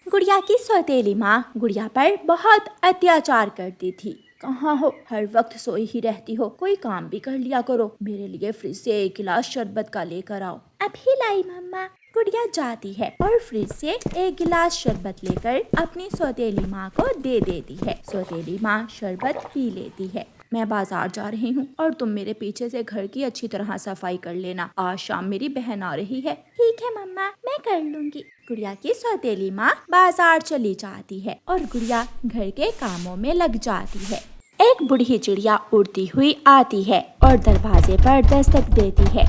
गुड़िया की सौतेली माँ गुड़िया पर बहुत अत्याचार करती थी। कहाँ हो, हर वक्त सोई ही रहती हो, कोई काम भी कर लिया करो। मेरे लिए फ्रिज से एक गिलास शरबत का लेकर आओ। अभी लाई मम्मा। गुड़िया जाती है और फ्रिज से एक गिलास शरबत लेकर अपनी सौतेली माँ को दे देती है। सौतेली माँ शरबत पी लेती है। मैं बाजार जा रही हूँ और तुम मेरे पीछे से घर की अच्छी तरह सफाई कर लेना। आज शाम मेरी बहन आ रही है। ठीक है मम्मा, मैं कर लूँगी। गुड़िया की सौतेली माँ बाजार चली जाती है और गुड़िया घर के कामों में लग जाती है। एक बूढ़ी चिड़िया उड़ती हुई आती है और दरवाजे पर दस्तक देती है।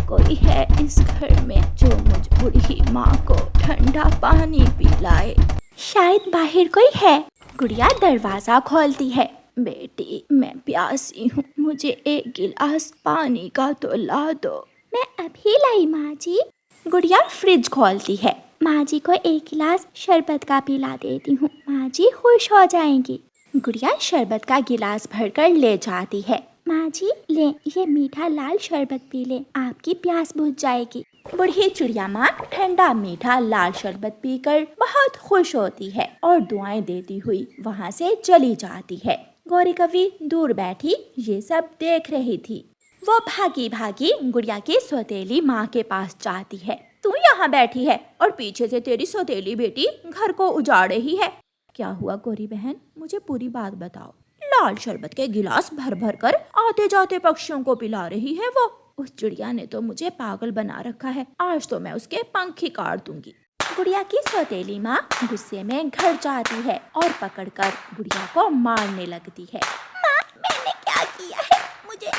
कोई है इस घर में जो मुझ बूढ़ी माँ को ठंडा पानी पिलाए। शायद बाहर कोई है। गुड़िया दरवाजा खोलती है। बेटी, मैं प्यासी हूँ, मुझे एक गिलास पानी का तो ला दो। मैं अभी लाई माँ जी। गुड़िया फ्रिज खोलती है। माँ जी को एक गिलास शरबत का पिला देती हूँ, माँ जी खुश हो जाएंगी। गुड़िया शरबत का गिलास भरकर ले जाती है। माँ जी ले, ये मीठा लाल शरबत पी ले, आपकी प्यास बुझ जाएगी। बूढ़ी चिड़िया माँ ठंडा मीठा लाल शरबत पीकर बहुत खुश होती है और दुआएं देती हुई वहाँ से चली जाती है। गौरी कवि दूर बैठी ये सब देख रही थी। वो भागी भागी गुड़िया की सौतेली माँ के पास जाती है। तू यहाँ बैठी है और पीछे से तेरी सौतेली बेटी घर को उजाड़ रही है। क्या हुआ गौरी बहन, मुझे पूरी बात बताओ। लाल शरबत के गिलास भर भर कर आते जाते पक्षियों को पिला रही है वो। उस चिड़िया ने तो मुझे पागल बना रखा है, आज तो मैं उसके पंख ही काट दूंगी। गुड़िया की सौतेली माँ गुस्से में घर जाती है और पकड़कर गुड़िया को मारने लगती है। माँ, मैंने क्या किया है? मुझे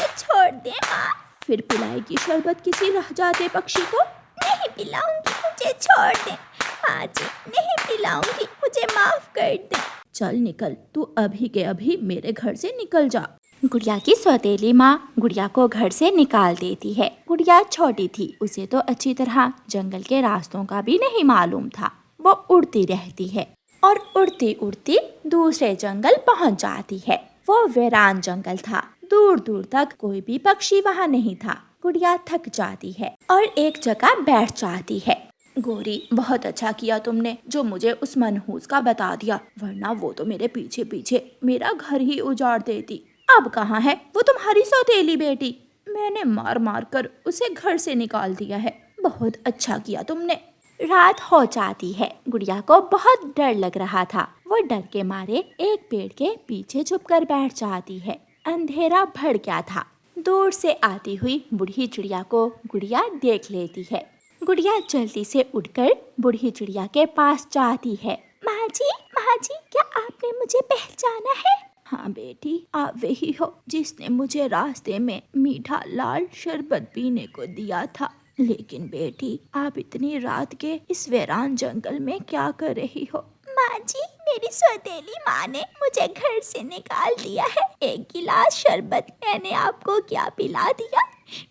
छोड़ दे माँ। फिर पिलाएगी शरबत किसी रह जाते पक्षी को? नहीं पिलाऊंगी, मुझे छोड़ दे माँ जी, नहीं पिलाऊंगी, मुझे माफ कर दे। चल निकल, तू अभी के अभी मेरे घर से निकल जा। गुड़िया की सौतेली माँ गुड़िया को घर से निकाल देती है। गुड़िया छोटी थी, उसे तो अच्छी तरह जंगल के रास्तों का भी नहीं मालूम था। वो उड़ती रहती है और उड़ती उड़ती दूसरे जंगल पहुँच जाती है। वो वीरान जंगल था, दूर दूर तक कोई भी पक्षी वहाँ नहीं था। गुड़िया थक जाती है और एक जगह बैठ जाती है। गौरी, बहुत अच्छा किया तुमने जो मुझे उस मनहूस का बता दिया, वरना वो तो मेरे पीछे पीछे मेरा घर ही उजाड़ देती। अब कहाँ है वो तुम्हारी सौतेली बेटी? मैंने मार मार कर उसे घर से निकाल दिया है। बहुत अच्छा किया तुमने। रात हो जाती है। गुड़िया को बहुत डर लग रहा था। वो डर के मारे एक पेड़ के पीछे छुपकर बैठ जाती है। अंधेरा भड़ गया था। दूर से आती हुई बूढ़ी चिड़िया को गुड़िया देख लेती है। गुड़िया जल्दी से उठकर बूढ़ी चिड़िया के पास जाती है। माँ जी, क्या आपने मुझे पहचाना है? हाँ बेटी, आप वही हो जिसने मुझे रास्ते में मीठा लाल शरबत पीने को दिया था। लेकिन बेटी, आप इतनी रात के इस वीरान जंगल में क्या कर रही हो? माँ जी, मेरी सौतेली माँ ने मुझे घर से निकाल दिया है। एक गिलास शरबत मैंने आपको क्या पिला दिया?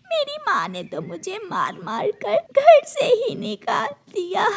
मेरी माँ ने तो मुझे मार मार कर घर से ही निकाल दिया।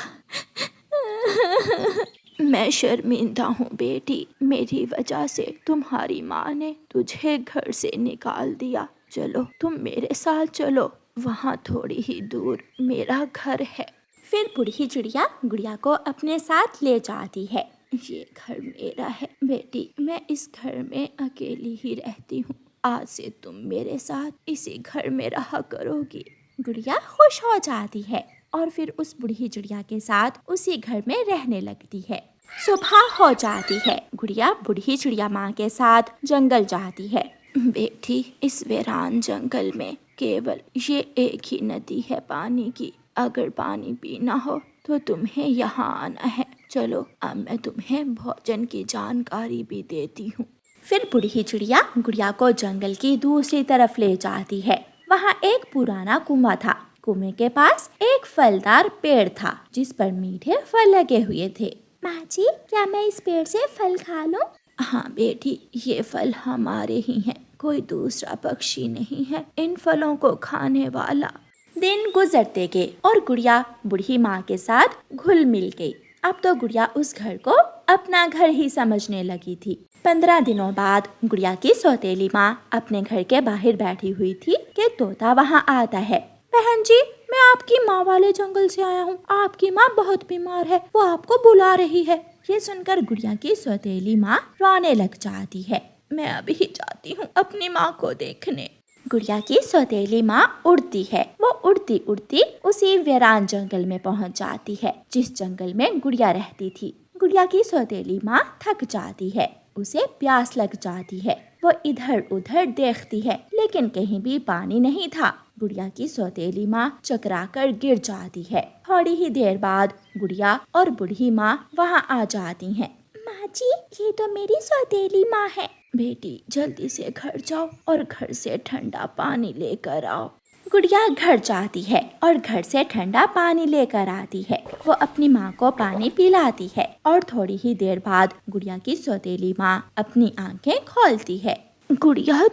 मैं शर्मिंदा हूँ बेटी, मेरी वजह से तुम्हारी माँ ने तुझे घर से निकाल दिया। चलो तुम मेरे साथ चलो, वहाँ थोड़ी ही दूर मेरा घर है। फिर बूढ़ी चिड़िया गुड़िया को अपने साथ ले जाती है। ये घर मेरा है बेटी, मैं इस घर में अकेली ही रहती हूँ। आज से तुम मेरे साथ इसी घर में रहा करोगी। गुड़िया खुश हो जाती है और फिर उस बूढ़ी चिड़िया के साथ उसी घर में रहने लगती है। सुबह हो जाती है। गुड़िया बूढ़ी चिड़िया माँ के साथ जंगल जाती है। बेटी, इस वीरान जंगल में केवल ये एक ही नदी है पानी की। अगर पानी पीना हो तो तुम्हें यहाँ आना है। चलो, अब मैं तुम्हें भोजन की जानकारी भी देती हूँ। फिर बूढ़ी चिड़िया गुड़िया को जंगल की दूसरी तरफ ले जाती है। वहाँ एक पुराना कुआं था। कुएं के पास एक फलदार पेड़ था जिस पर मीठे फल लगे हुए थे। माँ जी, क्या मैं इस पेड़ से फल खा लूं? हाँ बेटी, ये फल हमारे ही हैं, कोई दूसरा पक्षी नहीं है इन फलों को खाने वाला। दिन गुजरते गए और गुड़िया बूढ़ी माँ के साथ घुल मिल गई। अब तो गुड़िया उस घर को अपना घर ही समझने लगी थी। 15 दिनों बाद गुड़िया की सौतेली माँ अपने घर के बाहर बैठी हुई थी कि तोता वहाँ आता है। बहन जी, मैं आपकी माँ वाले जंगल से आया हूँ। आपकी माँ बहुत बीमार है, वो आपको बुला रही है। ये सुनकर गुड़िया की सौतेली माँ रोने लग जाती है। मैं अभी ही जाती हूँ अपनी माँ को देखने। गुड़िया की सौतेली माँ उड़ती है। वो उड़ती उड़ती उसी वीरान जंगल में पहुँच जाती है जिस जंगल में गुड़िया रहती थी। गुड़िया की सौतेली माँ थक जाती है, उसे प्यास लग जाती है। वो इधर उधर देखती है लेकिन कहीं भी पानी नहीं था। गुड़िया की सौतेली माँ चकरा कर गिर जाती है। थोड़ी ही देर बाद गुड़िया और बूढ़ी माँ वहाँ आ जाती हैं। माँ जी, ये तो मेरी सौतेली माँ है। बेटी, जल्दी से घर जाओ और घर से ठंडा पानी लेकर आओ। गुड़िया घर जाती है और घर से ठंडा पानी लेकर आती है। वो अपनी माँ को पानी पिलाती है और थोड़ी ही देर बाद गुड़िया की सौतेली माँ अपनी आंखें खोलती है। गुड़िया,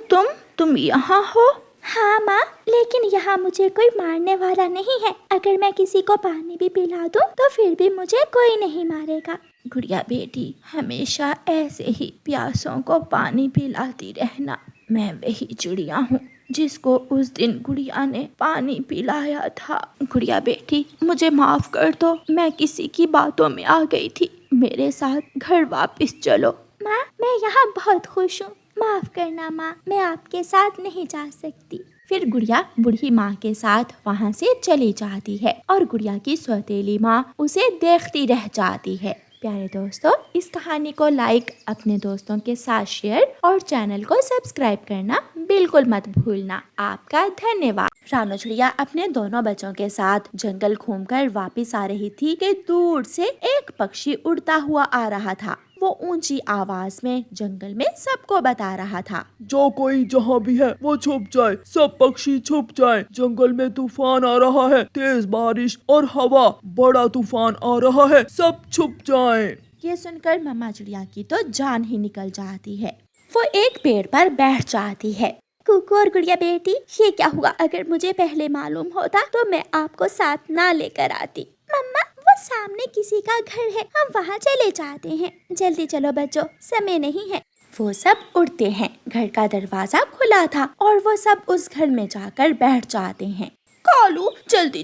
तुम यहाँ हो? हाँ माँ, लेकिन यहाँ मुझे कोई मारने वाला नहीं है। अगर मैं किसी को पानी भी पिला दूँ तो फिर भी मुझे कोई नहीं मारेगा। गुड़िया बेटी, हमेशा ऐसे ही प्यासों को पानी पिलाती रहना। मैं वही चिड़िया हूँ जिसको उस दिन गुड़िया ने पानी पिलाया था। गुड़िया बेटी, मुझे माफ कर दो, मैं किसी की बातों में आ गई थी। मेरे साथ घर वापस चलो। माँ, मैं यहाँ बहुत खुश हूँ। माफ करना माँ, मैं आपके साथ नहीं जा सकती। फिर गुड़िया बूढ़ी माँ के साथ वहाँ से चली जाती है और गुड़िया की सौतेली माँ उसे देखती रह जाती है। प्यारे दोस्तों, इस कहानी को लाइक, अपने दोस्तों के साथ शेयर और चैनल को सब्सक्राइब करना बिल्कुल मत भूलना। आपका धन्यवाद। रानो चिड़िया अपने दोनों बच्चों के साथ जंगल घूमकर वापस आ रही थी कि दूर से एक पक्षी उड़ता हुआ आ रहा था। वो ऊंची आवाज में जंगल में सबको बता रहा था, जो कोई जहाँ भी है वो छुप जाए, सब पक्षी छुप जाए। जंगल में तूफान आ रहा है, तेज बारिश और हवा, बड़ा तूफान आ रहा है, सब छुप जाएं। ये सुनकर मम्मा चिड़िया की तो जान ही निकल जाती है। वो एक पेड़ पर बैठ जाती है। कुकू और गुड़िया बेटी, ये क्या हुआ? अगर मुझे पहले मालूम होता तो मैं आपको साथ ना लेकर आती। मम्मा, वो सामने किसी का घर है, हम वहाँ चले जाते हैं। जल्दी चलो बच्चों, समय नहीं है। वो सब उड़ते हैं। घर का दरवाजा खुला था और वो सब उस घर में जाकर बैठ जाते हैं। कालू, जल्दी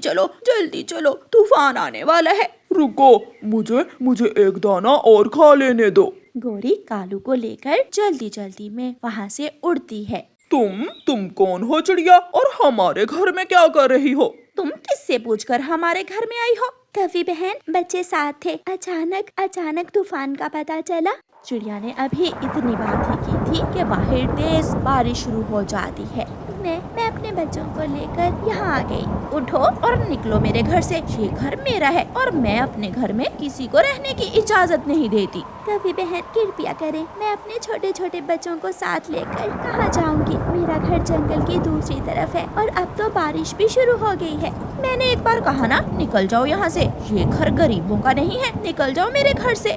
चलो, तूफान आने वाला है। रुको, मुझे एक दाना और खा लेने दो। गोरी कालू को लेकर जल्दी जल्दी में वहाँ से उड़ती है। तुम कौन हो चिड़िया, और हमारे घर में क्या कर रही हो? तुम किससे पूछकर हमारे घर में आई हो? कवि बहन, बच्चे साथ थे, अचानक तूफान का पता चला। चिड़िया ने अभी इतनी बात ही की थी कि बाहर तेज बारिश शुरू हो जाती है। मैं अपने बच्चों को लेकर यहाँ आ गई। उठो और निकलो मेरे घर से। ये घर मेरा है और मैं अपने घर में किसी को रहने की इजाजत नहीं देती। कवि बहन, कृपया करें, मैं अपने छोटे छोटे बच्चों को साथ लेकर कहाँ जाऊँगी? मेरा घर जंगल की दूसरी तरफ है और अब तो बारिश भी शुरू हो गई है। मैंने एक बार कहा ना, निकल जाओ यहाँ से। ये घर गरीबों का नहीं है, निकल जाओ मेरे घर से।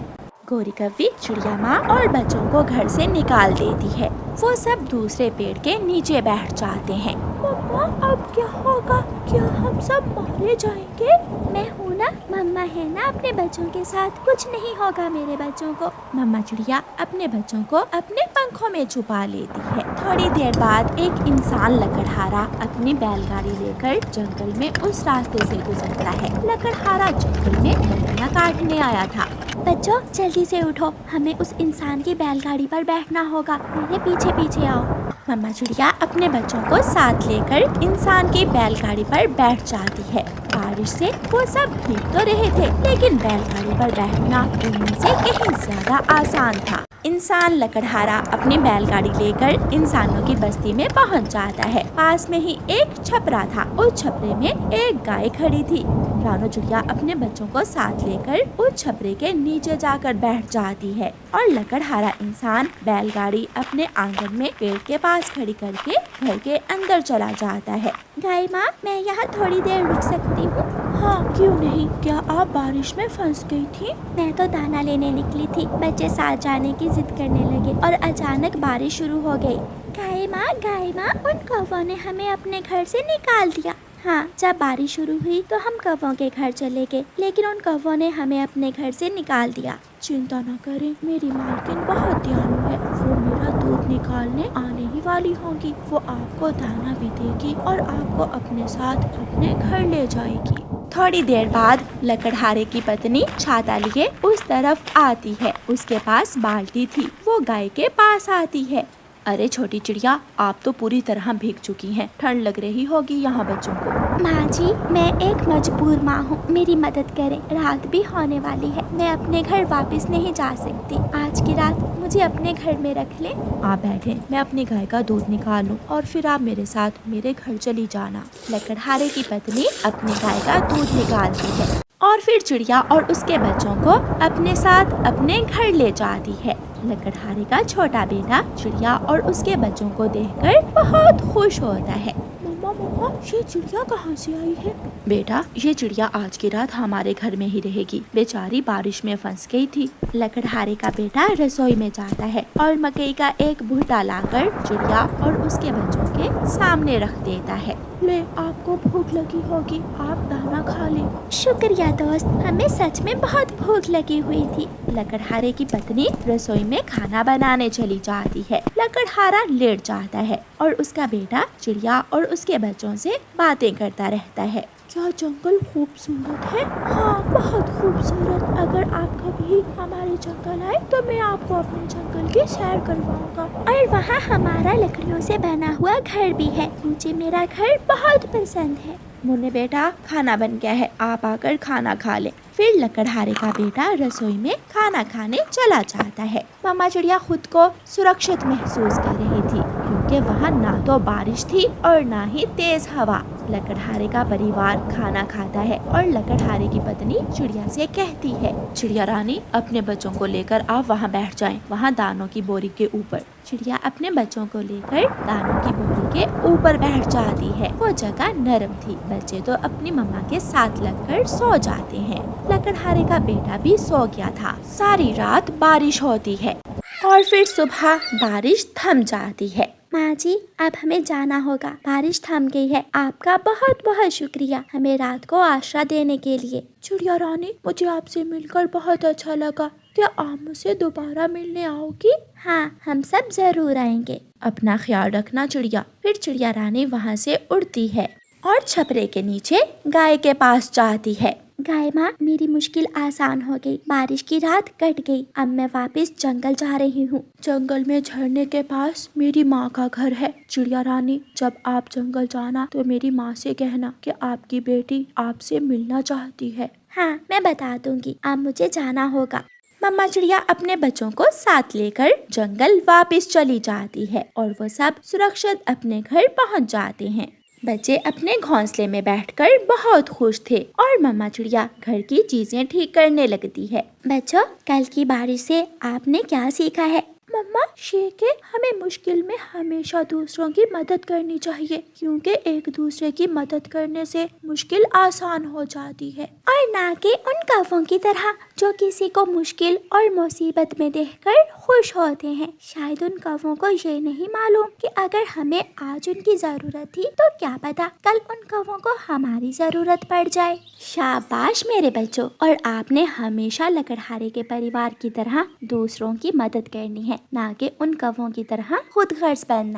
गोरी कव्वी चिड़िया माँ और बच्चों को घर से निकाल देती है। वो सब दूसरे पेड़ के नीचे बैठ जाते हैं। मम्मा, अब क्या होगा? क्या हम सब मारे जाएंगे? मैं हूँ ना, मम्मा है ना अपने बच्चों के साथ, कुछ नहीं होगा मेरे बच्चों को। मम्मा चिड़िया अपने बच्चों को अपने पंखों में छुपा लेती है। थोड़ी देर बाद एक इंसान लकड़हारा अपनी बैलगाड़ी लेकर जंगल में उस रास्ते से गुजरता है। लकड़हारा जंगल में लकड़ियाँ काटने आया था। बच्चों, जल्दी से उठो, हमें उस इंसान की बैलगाड़ी पर बैठना होगा। मेरे पीछे पीछे आओ। मम्मा चिड़िया अपने बच्चों को साथ लेकर इंसान की बैलगाड़ी पर बैठ जाती है। बारिश से वो सब भीग तो रहे थे, लेकिन बैलगाड़ी पर बैठना उनमें से कहीं ज्यादा आसान था। इंसान लकड़हारा अपनी बैलगाड़ी लेकर इंसानों की बस्ती में पहुंच जाता है। पास में ही एक छपरा था। उस छपरे में एक गाय खड़ी थी। रानो चिड़िया अपने बच्चों को साथ लेकर उस छपरे के नीचे जाकर बैठ जाती है और लकड़हारा इंसान बैलगाड़ी अपने आंगन में पेड़ के पास खड़ी करके घर के अंदर चला जाता है। गाय माँ, मैं यहाँ थोड़ी देर रुक सकती हूँ? हाँ, क्यों नहीं। क्या आप बारिश में फंस गई थी? मैं तो दाना लेने निकली थी, बच्चे साथ जाने की जिद करने लगे और अचानक बारिश शुरू हो गई। गाय माँ, उन कौवों ने हमें अपने घर से निकाल दिया। हाँ, जब बारिश शुरू हुई तो हम कौवों के घर चले गए, लेकिन उन कौवों ने हमें अपने घर से निकाल दिया। चिंता न करें, मेरी मालकिन बहुत दयालु है, वो मेरा दूध निकालने आने ही वाली होंगी। वो आपको दाना भी देगी और आपको अपने साथ अपने घर ले जाएगी। थोड़ी देर बाद लकड़हारे की पत्नी छाता लिए उस तरफ आती है। उसके पास बाल्टी थी। वो गाय के पास आती है। अरे छोटी चिड़िया, आप तो पूरी तरह भीग चुकी हैं। ठंड लग रही होगी यहाँ बच्चों को। माँ जी, मैं एक मजबूर माँ हूँ, मेरी मदद करें। रात भी होने वाली है, मैं अपने घर वापस नहीं जा सकती। आज की रात मुझे अपने घर में रख ले। आप बैठे, मैं अपनी गाय का दूध निकालूं और फिर आप मेरे साथ मेरे घर चली जाना। लकड़हारे की पत्नी अपनी गाय का दूध निकालती है और फिर चिड़िया और उसके बच्चों को अपने साथ अपने घर ले जाती है। लकड़हारे का छोटा बेटा चिड़िया और उसके बच्चों को देखकर बहुत खुश होता है। मम्मा मम्मा, ये चिड़िया कहाँ से आई है? बेटा, ये चिड़िया आज की रात हमारे घर में ही रहेगी। बेचारी बारिश में फंस गई थी। लकड़हारे का बेटा रसोई में जाता है और मकई का एक भुट्टा लाकर चिड़िया और उसके बच्चों के सामने रख देता है। ले, आपको भूख लगी होगी, आप दाना खा ले। शुक्रिया दोस्त, हमें सच में बहुत भूख लगी हुई थी। लकड़हारे की पत्नी रसोई में खाना बनाने चली जाती है। लकड़हारा लेट जाता है और उसका बेटा चिड़िया और उसके बच्चों से बातें करता रहता है। क्या जंगल खूबसूरत है? हाँ, बहुत खूबसूरत। अगर आप कभी हमारे जंगल आए तो मैं आपको अपने जंगल की सैर करवाऊंगा। और वहाँ हमारा लकड़ियों से बना हुआ घर भी है। मुझे मेरा घर बहुत पसंद है। मुन्ने बेटा, खाना बन गया है, आप आकर खाना खा ले। फिर लकड़हारे का बेटा रसोई में खाना खाने चला जाता है। मामा चिड़िया खुद को सुरक्षित महसूस कर रही थी क्योंकि वहाँ ना तो बारिश थी और ना ही तेज हवा। लकड़हारे का परिवार खाना खाता है और लकड़हारे की पत्नी चिड़िया से कहती है, चिड़िया रानी, अपने बच्चों को लेकर आप वहाँ बैठ जाएं, वहाँ दानों की बोरी के ऊपर। चिड़िया अपने बच्चों को लेकर दानों की बोरी के ऊपर बैठ जाती है। वो जगह नरम थी। बच्चे तो अपनी मम्मा के साथ लगकर सो जाते हैं। लकड़हारे का बेटा भी सो गया था। सारी रात बारिश होती है और फिर सुबह बारिश थम जाती है। माँ जी, अब हमें जाना होगा, बारिश थम गई है। आपका बहुत बहुत शुक्रिया हमें रात को आश्रय देने के लिए। चिड़िया रानी, मुझे आपसे मिलकर बहुत अच्छा लगा। क्या आप मुझसे दोबारा मिलने आओगी? हाँ, हम सब जरूर आएंगे। अपना ख्याल रखना चिड़िया। फिर चिड़िया रानी वहाँ से उड़ती है और छपरे के नीचे गाय के पास जाती है। गाय माँ, मेरी मुश्किल आसान हो गई। बारिश की रात कट गई। अब मैं वापस जंगल जा रही हूँ। जंगल में झरने के पास मेरी माँ का घर है। चिड़िया रानी, जब आप जंगल जाना तो मेरी माँ से कहना कि आपकी बेटी आपसे मिलना चाहती है। हाँ, मैं बता दूंगी। अब मुझे जाना होगा। मम्मा चिड़िया अपने बच्चों को साथ लेकर जंगल वापस चली जाती है और वो सब सुरक्षित अपने घर पहुँच जाते हैं। बच्चे अपने घोंसले में बैठकर बहुत खुश थे और मम्मा चिड़िया घर की चीजें ठीक करने लगती है। बच्चों, कल की बारिश से आपने क्या सीखा है? मम्मा, ये कि हमें मुश्किल में हमेशा दूसरों की मदद करनी चाहिए क्योंकि एक दूसरे की मदद करने से मुश्किल आसान हो जाती है। और ना कि उन कौवों की तरह जो किसी को मुश्किल और मुसीबत में देखकर खुश होते हैं। शायद उन कौवों को ये नहीं मालूम कि अगर हमें आज उनकी जरूरत थी तो क्या पता कल उन कौवों को हमारी जरूरत पड़ जाए। शाबाश मेरे बच्चों, और आपने हमेशा लकड़हारे के परिवार की तरह दूसरों की मदद करनी है, ना कि उन कौवों की तरह खुद गर्ज बनना।